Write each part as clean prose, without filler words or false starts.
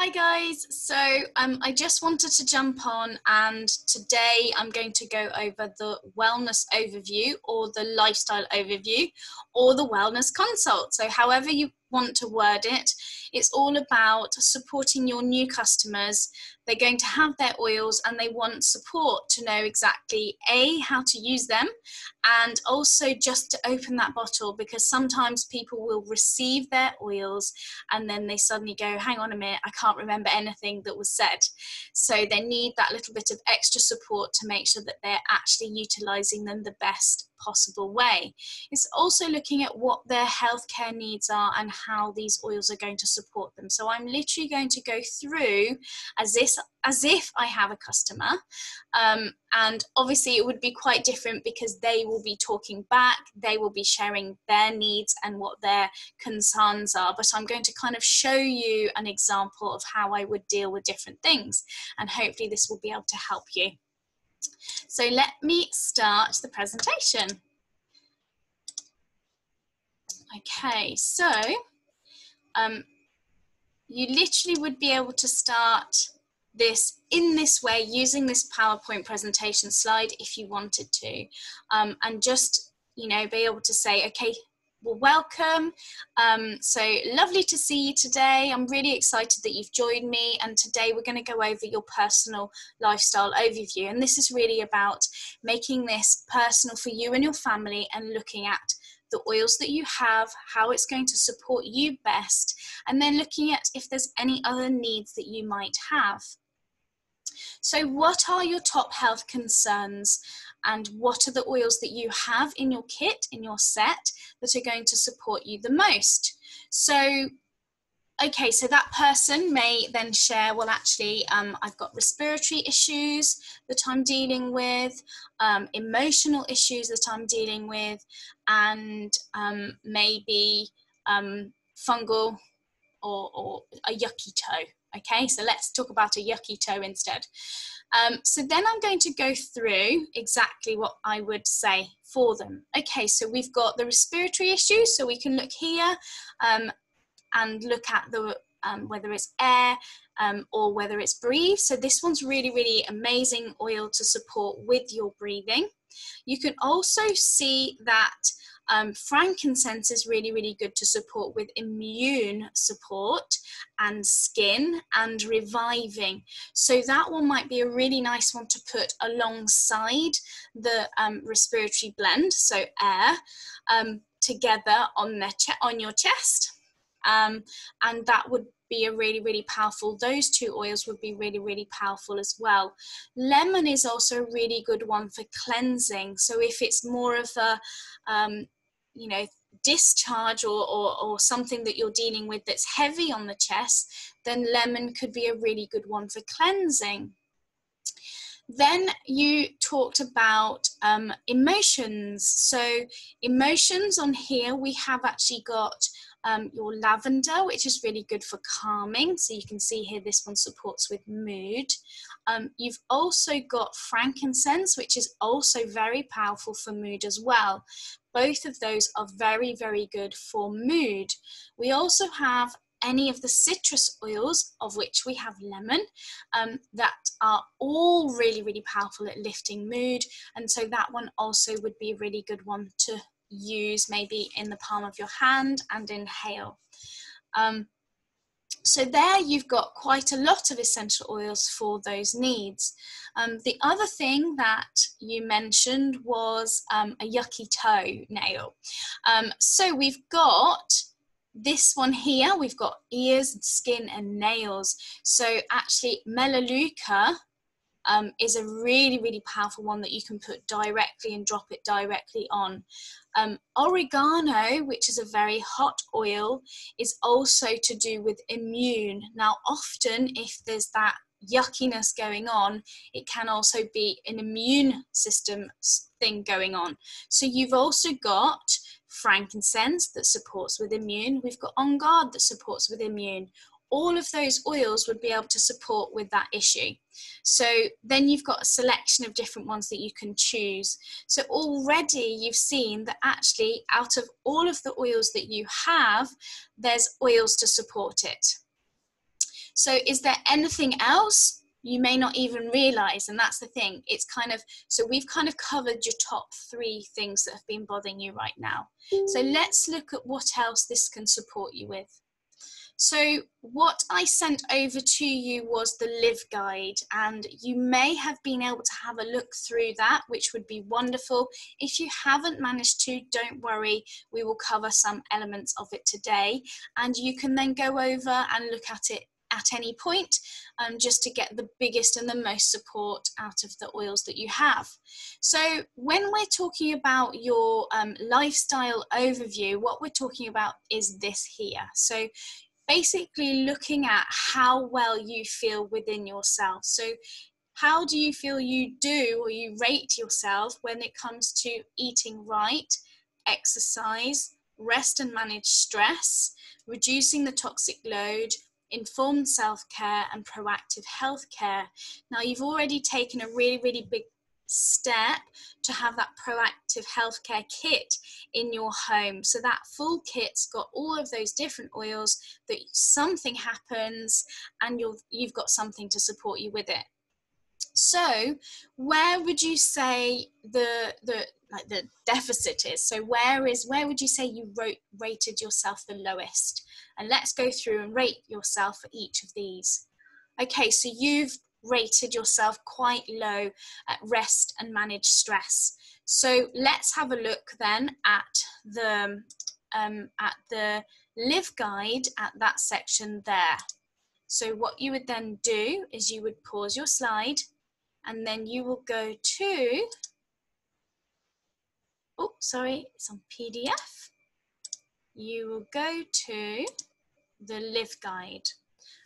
Hi guys, so I just wanted to jump on, and today I'm going to go over the wellness overview or the lifestyle overview or the wellness consult. So however you want to word it, it's all about supporting your new customers. They're going to have their oils and they want support to know exactly how to use them, and also just to open that bottle, because sometimes people will receive their oils and then they suddenly go, hang on a minute, I can't remember anything that was said. So they need that little bit of extra support to make sure that they're actually utilizing them the best possible way. It's also looking at what their healthcare needs are and how these oils are going to support them. So I'm literally going to go through as if I have a customer, and obviously it would be quite different because they will be talking back, they will be sharing their needs and what their concerns are, but I'm going to kind of show you an example of how I would deal with different things, and hopefully this will be able to help you. So let me start the presentation. Okay, so you literally would be able to start this in this way using this PowerPoint presentation slide if you wanted to, and just, you know, be able to say, okay, well, welcome. So lovely to see you today. I'm really excited that you've joined me, and today we're going to go over your personal lifestyle overview, and this is really about making this personal for you and your family and looking at the oils that you have, how it's going to support you best, and then looking at if there's any other needs that you might have. So what are your top health concerns, and what are the oils that you have in your kit, in your set, that are going to support you the most? So okay, so that person may then share, well, actually, I've got respiratory issues that I'm dealing with, emotional issues that I'm dealing with, and maybe fungal or a yucky toe. Okay, so let's talk about a yucky toe instead. So then I'm going to go through exactly what I would say for them. Okay, so we've got the respiratory issues, so we can look here and look at the whether it's air or whether it's breathe. So this one's really, really amazing oil to support with your breathing. You can also see that frankincense is really, really good to support with immune support and skin and reviving. So that one might be a really nice one to put alongside the respiratory blend, so air, together on your chest. And that would be a really, really powerful, those two oils would be really, really powerful as well. Lemon is also a really good one for cleansing. So if it's more of a, you know, discharge or something that you're dealing with that's heavy on the chest, then lemon could be a really good one for cleansing. Then you talked about emotions. So emotions on here, we have actually got your lavender, which is really good for calming. So you can see here, this one supports with mood. You've also got frankincense, which is also very powerful for mood as well. Both of those are very, very good for mood. We also have any of the citrus oils, of which we have lemon, that are all really, really powerful at lifting mood. And so that one also would be a really good one to use maybe in the palm of your hand and inhale. So there you've got quite a lot of essential oils for those needs. The other thing that you mentioned was a yucky toe nail. So we've got this one here, we've got ears, skin and nails. So actually Melaleuca is a really, really powerful one that you can put directly and drop it directly on. Oregano, which is a very hot oil, is also to do with immune. Now, often if there's that yuckiness going on, it can also be an immune system thing going on. So you've also got frankincense that supports with immune. We've got On Guard that supports with immune. All of those oils would be able to support with that issue. So then you've got a selection of different ones that you can choose. So already you've seen that actually out of all of the oils that you have, there's oils to support it. So is there anything else you may not even realize? And that's the thing. It's kind of, so we've kind of covered your top 3 things that have been bothering you right now. So let's look at what else this can support you with. So what I sent over to you was the Live Guide, and you may have been able to have a look through that, which would be wonderful. If you haven't managed to, don't worry, we will cover some elements of it today, and you can then go over and look at it at any point, just to get the biggest and the most support out of the oils that you have. So when we're talking about your lifestyle overview, what we're talking about is this here. So basically looking at how well you feel within yourself. So how do you feel you do, or you rate yourself when it comes to eating right, exercise, rest and manage stress, reducing the toxic load, informed self-care and proactive healthcare. Now you've already taken a really, really big step to have that proactive healthcare kit in your home. So that full kit's got all of those different oils that something happens and you've got something to support you with it. So where would you say the deficit is? So where would you say you rated yourself the lowest? And let's go through and rate yourself for each of these. Okay, so you've rated yourself quite low at rest and manage stress. So let's have a look then at the Live Guide, at that section there. So what you would then do is you would pause your slide, and then you will go to, oh, sorry, it's on PDF. You will go to the Live Guide.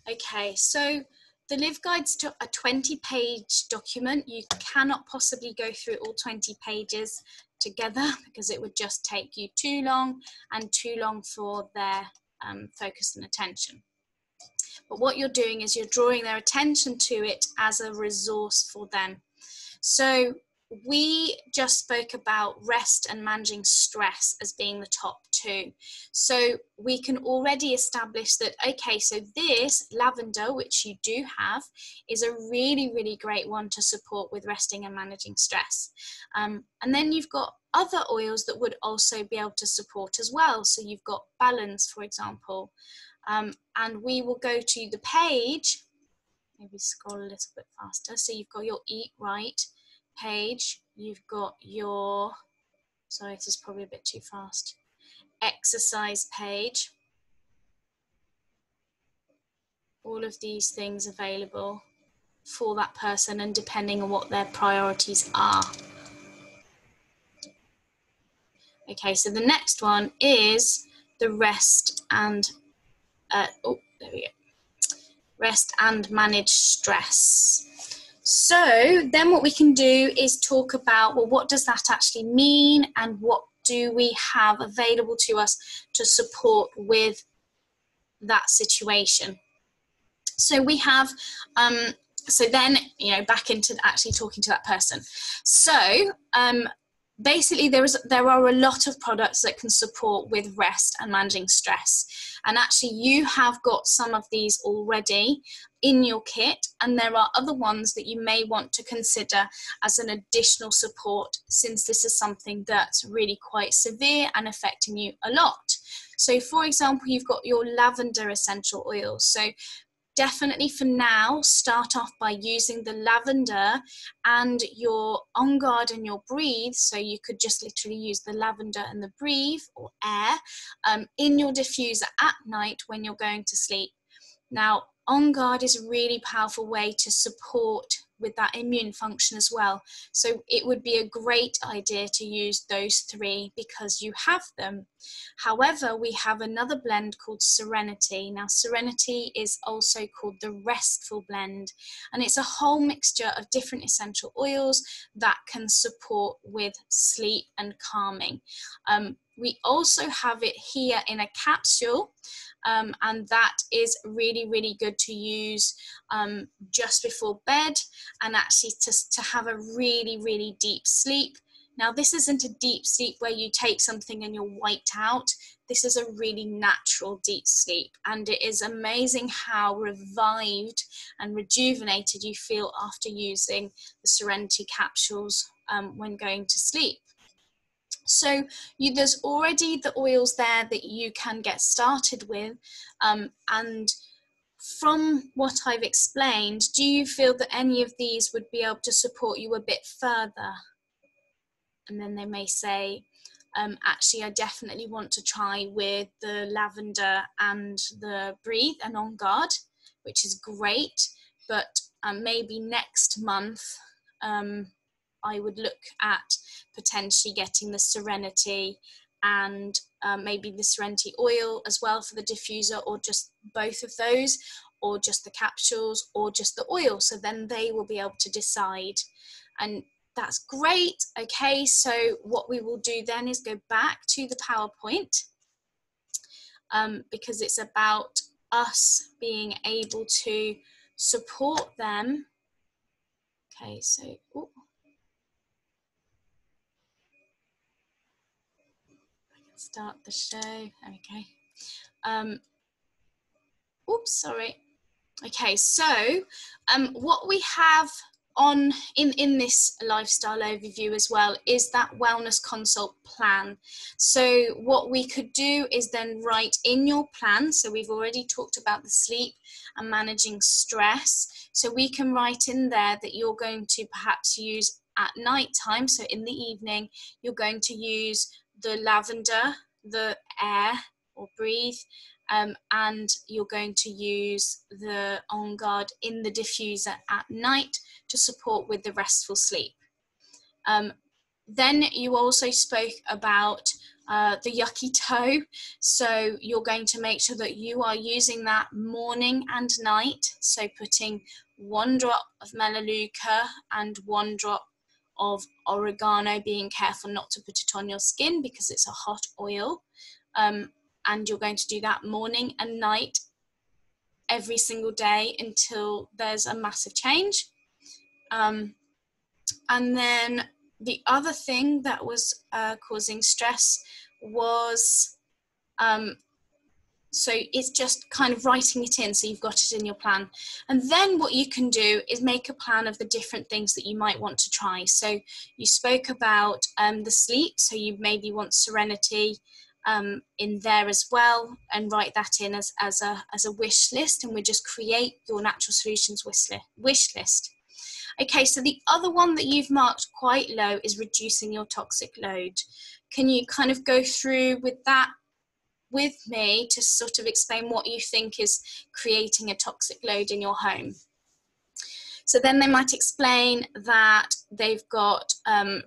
Okay, so the Live Guide's a 20-page document. You cannot possibly go through all 20 pages together because it would just take you too long and too long for their focus and attention. But what you're doing is you're drawing their attention to it as a resource for them. So we just spoke about rest and managing stress as being the top 2. So we can already establish that, okay, so this lavender, which you do have, is a really, really great one to support with resting and managing stress. And then you've got other oils that would also be able to support as well. So you've got balance, for example. And we will go to the page, maybe scroll a little bit faster. So you've got your Eat Right page, you've got your, sorry, this is probably a bit too fast, exercise page. All of these things available for that person and depending on what their priorities are. Okay, so the next one is the rest and, oh, there we go. Rest and manage stress. So then what we can do is talk about, well, what does that actually mean and what do we have available to us to support with that situation? So we have, so then, you know, back into actually talking to that person. So basically there are a lot of products that can support with rest and managing stress. And actually you have got some of these already in your kit, and there are other ones that you may want to consider as an additional support, since this is something that's really quite severe and affecting you a lot. So for example, you've got your lavender essential oil. So definitely for now, start off by using the lavender and your On Guard and your Breathe. So you could just literally use the lavender and the Breathe or air in your diffuser at night when you're going to sleep. Now, On Guard is a really powerful way to support with that immune function as well. So it would be a great idea to use those 3 because you have them. However, we have another blend called Serenity. Now, Serenity is also called the Restful Blend, and it's a whole mixture of different essential oils that can support with sleep and calming. We also have it here in a capsule, and that is really, really good to use just before bed, and actually to have a really, really deep sleep. Now, this isn't a deep sleep where you take something and you're wiped out. This is a really natural deep sleep, and it is amazing how revived and rejuvenated you feel after using the Serenity capsules when going to sleep. So there's already the oils there that you can get started with, and from what I've explained, do you feel that any of these would be able to support you a bit further? And then they may say, actually, I definitely want to try with the lavender and the breathe and on guard, which is great, but maybe next month I would look at potentially getting the Serenity and maybe the Serenity oil as well for the diffuser, or just both of those, or just the capsules, or just the oil. So then they will be able to decide. And that's great. Okay, so what we will do then is go back to the PowerPoint, because it's about us being able to support them. Okay, so I can start the show. Okay. Oops, sorry. Okay, so what we have on in this lifestyle overview as well is that wellness consult plan. So what we could do is then write in your plan, so we've already talked about the sleep and managing stress, so we can write in there that you're going to perhaps use at night time, so in the evening you're going to use the lavender, the air or breathe, and you're going to use the On Guard in the diffuser at night to support with the restful sleep. Then you also spoke about the yucky toe, so you're going to make sure that you are using that morning and night, so putting 1 drop of melaleuca and 1 drop of oregano, being careful not to put it on your skin because it's a hot oil. And you're going to do that morning and night every single day until there's a massive change. And then the other thing that was causing stress was, so it's just kind of writing it in so you've got it in your plan. And then what you can do is make a plan of the different things that you might want to try. So you spoke about the sleep, so you maybe want Serenity in there as well, and write that in as a wish list, and we just create your natural solutions wish list. Okay, so the other one that you've marked quite low is reducing your toxic load. Can you kind of go through with that with me to sort of explain what you think is creating a toxic load in your home? So then they might explain that they've got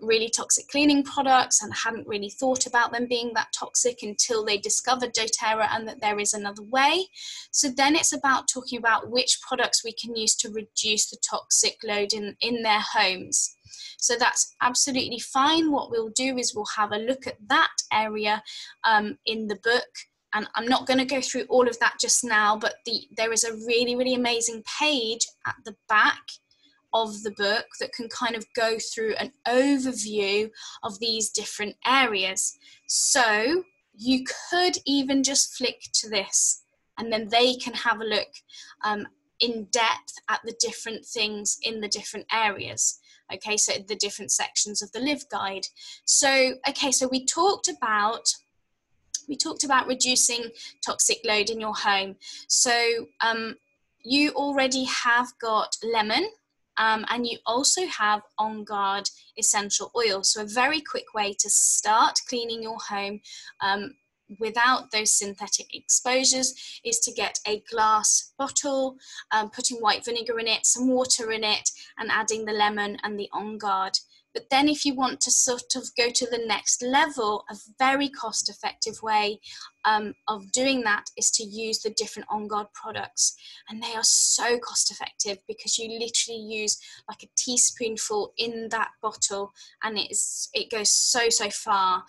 really toxic cleaning products and hadn't really thought about them being that toxic until they discovered doTERRA and that there is another way. So then it's about talking about which products we can use to reduce the toxic load in their homes. So that's absolutely fine. What we'll do is we'll have a look at that area in the book. And I'm not going to go through all of that just now, but there is a really, really amazing page at the back of the book that can kind of go through an overview of these different areas. So you could even just flick to this, and then they can have a look in depth at the different things in the different areas. Okay, so the different sections of the Live Guide. So, okay, so we talked about reducing toxic load in your home. So you already have got lemon, and you also have On Guard essential oil. So a very quick way to start cleaning your home without those synthetic exposures is to get a glass bottle, putting white vinegar in it, some water in it, and adding the lemon and the On Guard. But then if you want to sort of go to the next level, a very cost-effective way of doing that is to use the different On Guard products. And they are so cost-effective because you literally use like a teaspoonful in that bottle, and it goes so far.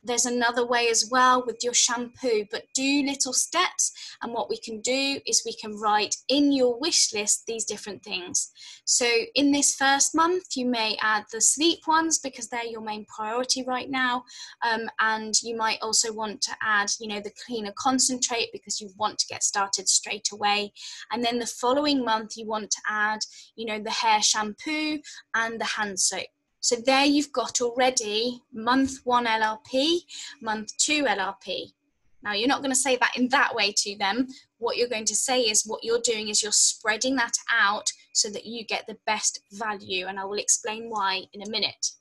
There's another way as well with your shampoo, but do little steps. And what we can do is we can write in your wish list these different things. So in this first month, you may add the sleep ones because they're your main priority right now. And you might also want to add, you know, the cleaner concentrate because you want to get started straight away. And then the following month, you want to add, you know, the hair shampoo and the hand soap. So there you've got already month 1 LRP, month 2 LRP. Now you're not going to say that in that way to them. What you're going to say is what you're doing is you're spreading that out so that you get the best value. And I will explain why in a minute.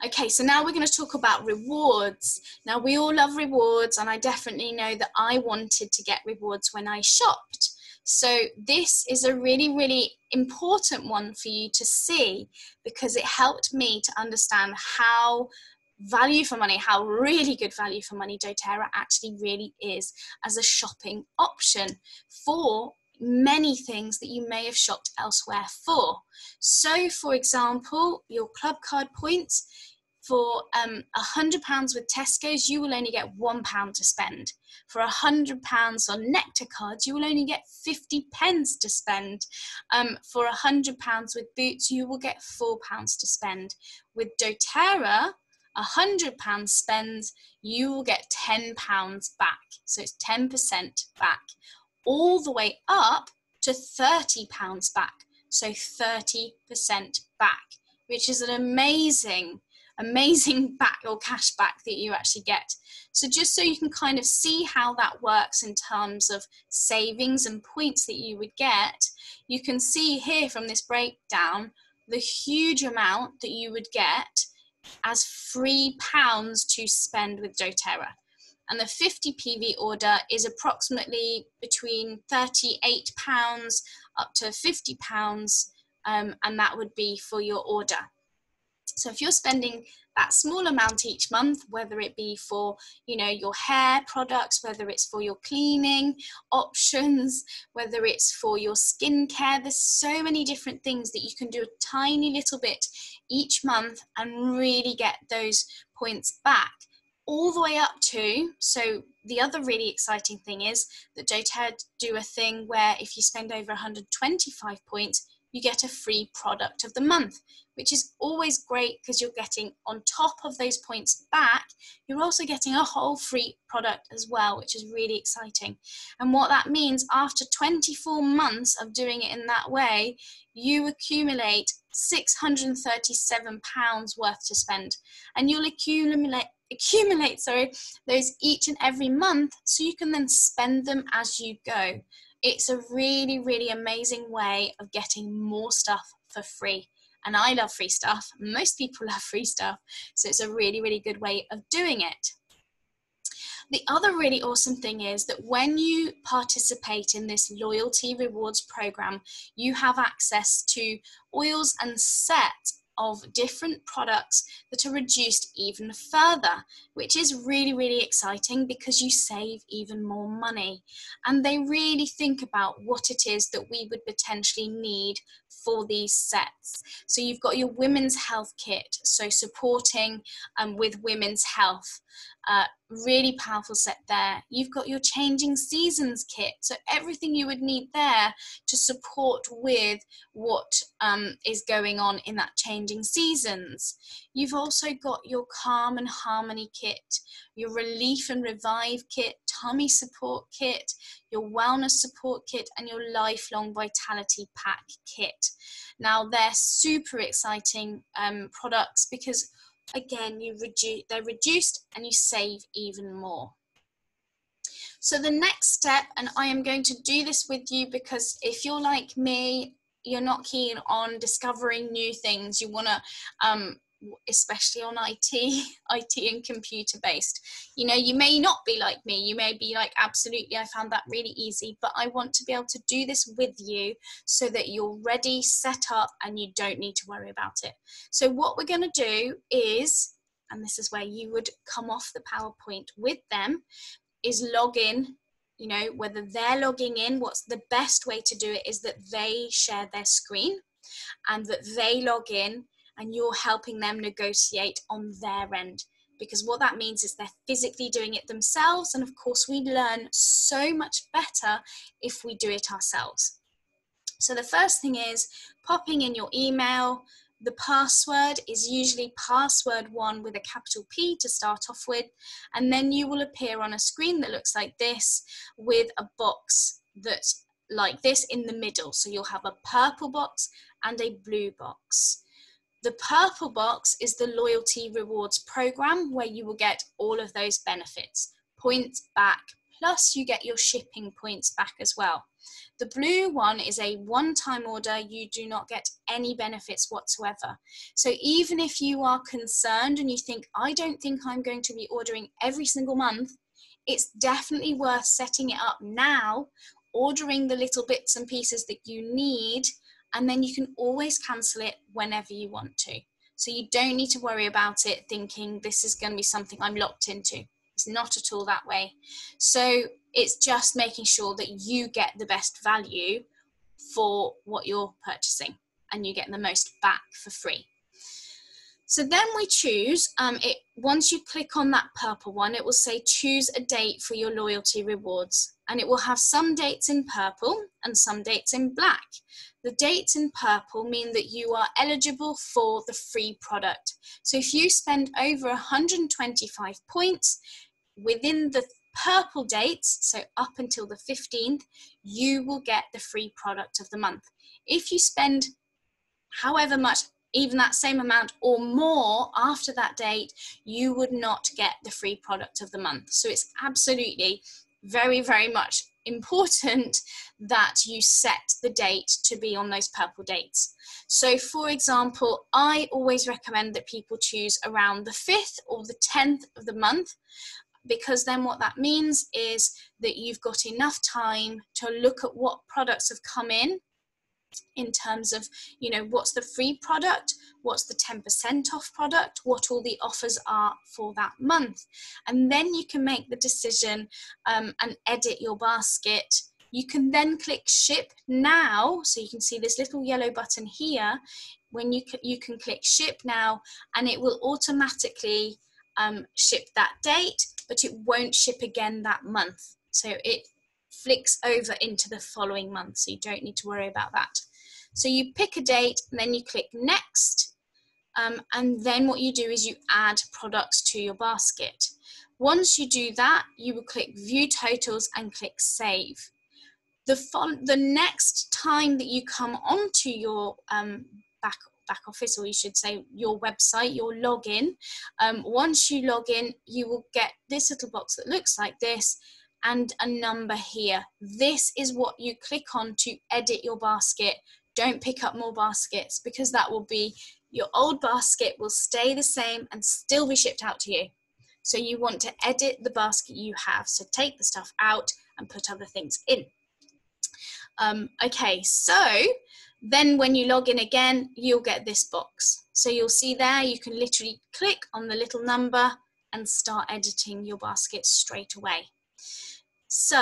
Okay, so now we're going to talk about rewards. Now we all love rewards, and I definitely know that I wanted to get rewards when I shopped. So this is a really, really important one for you to see because it helped me to understand how value for money, how really good value for money doTERRA actually really is as a shopping option for many things that you may have shopped elsewhere for. So for example, your club card points, for £100 with Tesco's, you will only get £1 to spend. For £100 on Nectar cards, you will only get 50 pence to spend. For £100 with Boots, you will get £4 to spend. With doTERRA, £100 spends, you will get £10 back. So it's 10% back, all the way up to £30 back. So 30% back, which is an amazing back or cash back that you actually get. So just so you can kind of see how that works in terms of savings and points that you would get, you can see here from this breakdown the huge amount that you would get as £3 to spend with doTERRA. And the 50 PV order is approximately between £38 up to £50, and that would be for your order. So if you're spending that small amount each month, whether it be for, you know, your hair products, whether it's for your cleaning options, whether it's for your skincare, there's so many different things that you can do a tiny little bit each month and really get those points back. All the way up to, so the other really exciting thing is that doTERRA do a thing where if you spend over 125 points, you get a free product of the month, which is always great because you're getting on top of those points back, you're also getting a whole free product as well, which is really exciting. And what that means, after 24 months of doing it in that way, you accumulate £637 worth to spend, and you'll accumulate those each and every month so you can then spend them as you go. It's a really, really amazing way of getting more stuff for free. And I love free stuff. Most people love free stuff. So it's a really, really good way of doing it. The other really awesome thing is that when you participate in this loyalty rewards program, you have access to oils and sets of different products that are reduced even further, which is really, really exciting because you save even more money. And they really think about what it is that we would potentially need for these sets. So you've got your women's health kit, so supporting with women's health. Really powerful set there. You've got your changing seasons kit, so everything you would need there to support with what is going on in that changing seasons. You've also got your calm and harmony kit, your relief and revive kit, tummy support kit, your wellness support kit, and your lifelong vitality pack kit. Now they're super exciting products because again, they're reduced and you save even more. So the next step, and I am going to do this with you because if you're like me, you're not keen on discovering new things. You want to, especially on IT and computer based. You know, you may not be like me. You may be like, absolutely, I found that really easy, but I want to be able to do this with you so that you're ready, set up, and you don't need to worry about it. So what we're going to do is, and this is where you would come off the PowerPoint with them, is log in. You know, whether they're logging in, what's the best way to do it is that they share their screen and that they log in and you're helping them negotiate on their end. because what that means is they're physically doing it themselves. And of course, we learn so much better if we do it ourselves. So the first thing is popping in your email. The password is usually password1 with a capital P to start off with, and then you will appear on a screen that looks like this with a box that's like this in the middle. So you'll have a purple box and a blue box. The purple box is the loyalty rewards program, where you will get all of those benefits, points back, plus you get your shipping points back as well. The blue one is a one-time order. You do not get any benefits whatsoever. So even if you are concerned and you think, I don't think I'm going to be ordering every single month, it's definitely worth setting it up now, ordering the little bits and pieces that you need, and then you can always cancel it whenever you want to. So you don't need to worry about it thinking this is going to be something I'm locked into. It's not at all that way. So it's just making sure that you get the best value for what you're purchasing and you get the most back for free. So then we choose, once you click on that purple one, it will say choose a date for your loyalty rewards, and it will have some dates in purple and some dates in black. The dates in purple mean that you are eligible for the free product. So if you spend over 125 points within the purple dates, so up until the 15th, you will get the free product of the month. If you spend however much, even that same amount or more after that date, you would not get the free product of the month. So it's absolutely very, very much important that you set the date to be on those purple dates. So for example, I always recommend that people choose around the 5th or the 10th of the month, because then what that means is that you've got enough time to look at what products have come in terms of, you know, what's the free product, what's the 10% off product, what all the offers are for that month. And then you can make the decision and edit your basket. You can then click ship now. So you can see this little yellow button here. When you can click ship now, and it will automatically ship that date, but it won't ship again that month. So it flicks over into the following month, so you don't need to worry about that. So you pick a date and then you click next, and then what you do is you add products to your basket. Once you do that, you will click view totals and click save. The next time that you come onto your back office, or you should say your website, your login, once you log in, you will get this little box that looks like this and a number here. This is what you click on to edit your basket. Don't pick up more baskets, because that will be, your old basket will stay the same and still be shipped out to you. So you want to edit the basket you have. So take the stuff out and put other things in. Okay, so then when you log in again, you'll get this box. So you'll see there, you can literally click on the little number and start editing your basket straight away. So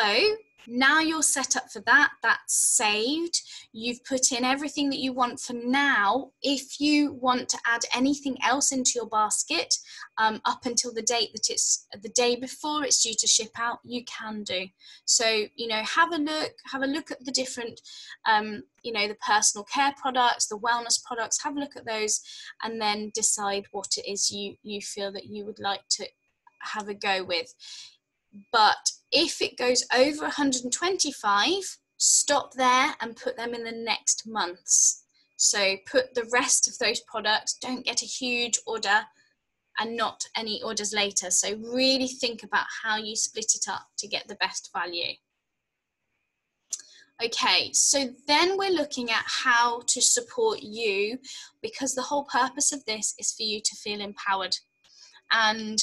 now you're set up for that, that's saved. You've put in everything that you want for now. If you want to add anything else into your basket up until the date that it's the day before it's due to ship out, you can do. So, you know, have a look at the different, you know, the personal care products, the wellness products, have a look at those, and then decide what it is you feel that you would like to have a go with. But if it goes over 125, stop there and put them in the next months. So put the rest of those products, don't get a huge order and not any orders later. So really think about how you split it up to get the best value. Okay, so then we're looking at how to support you, because the whole purpose of this is for you to feel empowered. And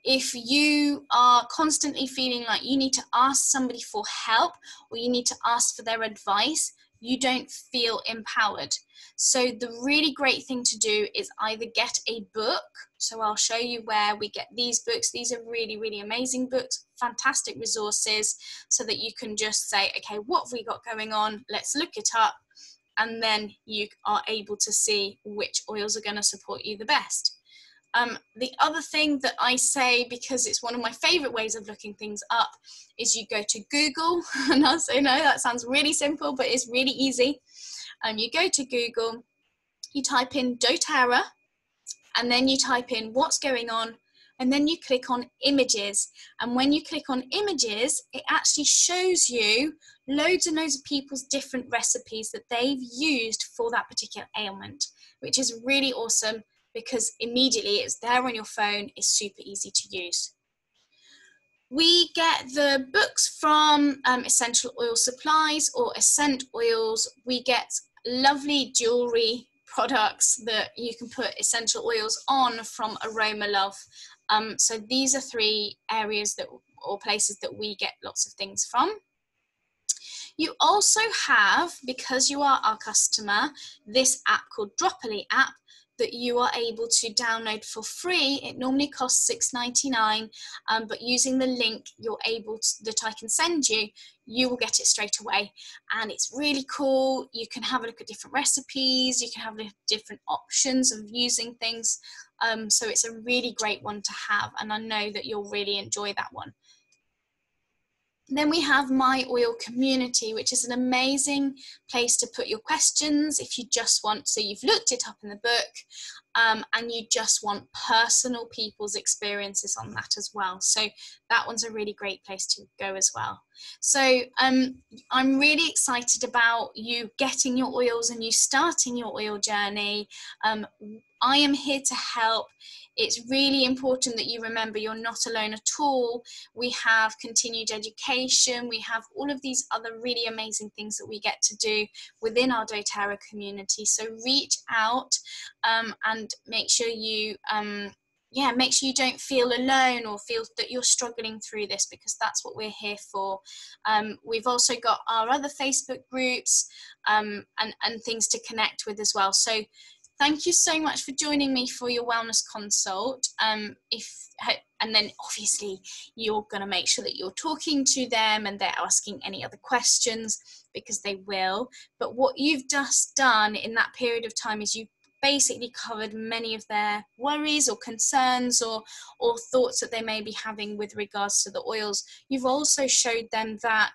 if you are constantly feeling like you need to ask somebody for help, or you need to ask for their advice, you don't feel empowered. So the really great thing to do is either get a book. So I'll show you where we get these books. These are really, really amazing books, fantastic resources, so that you can just say, okay, what have we got going on? Let's look it up. And then you are able to see which oils are going to support you the best. The other thing that I say, because it's one of my favorite ways of looking things up, is you go to Google. And I say, no, that sounds really simple, but it's really easy. You go to Google, you type in doterra, and then you type in what's going on, and then you click on images. And when you click on images, it actually shows you loads and loads of people's different recipes that they've used for that particular ailment, which is really awesome, because immediately it's there on your phone. It's super easy to use. We get the books from Essential Oil Supplies or Essent Oils. We get lovely jewelry products that you can put essential oils on from Aroma Love. So these are 3 areas that, or places that we get lots of things from. You also have, because you are our customer, this app called Dropperly app that you are able to download for free. It normally costs $6.99, but using the link you're able to, that I can send you, you will get it straight away. And it's really cool. You can have a look at different recipes. You can have a look at different options of using things. So it's a really great one to have, and I know that you'll really enjoy that one. Then we have My Oil Community, which is an amazing place to put your questions if you just want, so you've looked it up in the book, and you just want personal people's experiences on that as well. So that one's a really great place to go as well. So I'm really excited about you getting your oils and you starting your oil journey. I am here to help. It's really important that you remember you're not alone at all. We have continued education. We have all of these other really amazing things that we get to do within our doTERRA community. So reach out and make sure you make sure you don't feel alone or feel that you're struggling through this, because that's what we're here for. We've also got our other Facebook groups and things to connect with as well. So thank you so much for joining me for your wellness consult. And then obviously you're going to make sure that you're talking to them and they're asking any other questions, because they will. But what you've just done in that period of time is you basically covered many of their worries or concerns or thoughts that they may be having with regards to the oils. You've also showed them that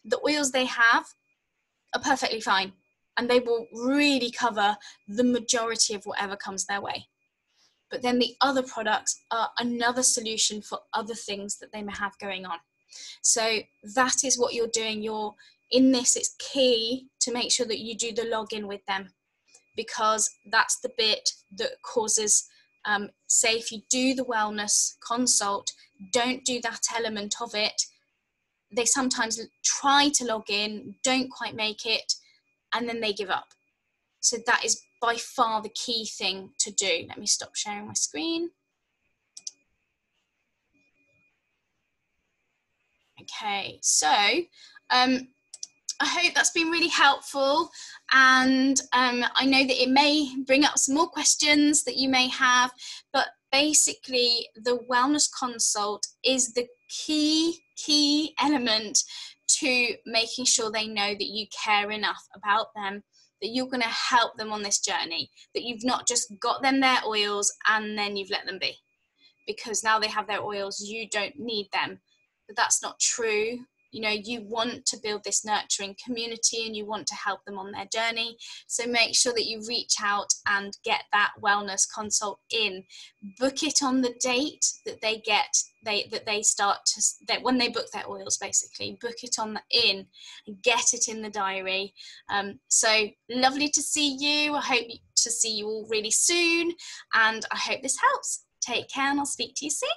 the oils they have are perfectly fine, and they will really cover the majority of whatever comes their way. But then the other products are another solution for other things that they may have going on. So that is what you're doing. You're in this, it's key to make sure that you do the login with them, because that's the bit that causes, say if you do the wellness consult, don't do that element of it. They sometimes try to log in, don't quite make it, and then they give up. So that is by far the key thing to do. Let me stop sharing my screen. Okay, so I hope that's been really helpful, and I know that it may bring up some more questions that you may have, but basically the wellness consult is the key element to making sure they know that you care enough about them, that you're going to help them on this journey, that you've not just got them their oils and then you've let them be, because now they have their oils, you don't need them. But that's not true. You know, you want to build this nurturing community and you want to help them on their journey. So make sure that you reach out and get that wellness consult in. Book it on the date that they get, when they book their oils, basically. Book it in and get it in the diary. So lovely to see you. I hope to see you all really soon, and I hope this helps. Take care, and I'll speak to you soon.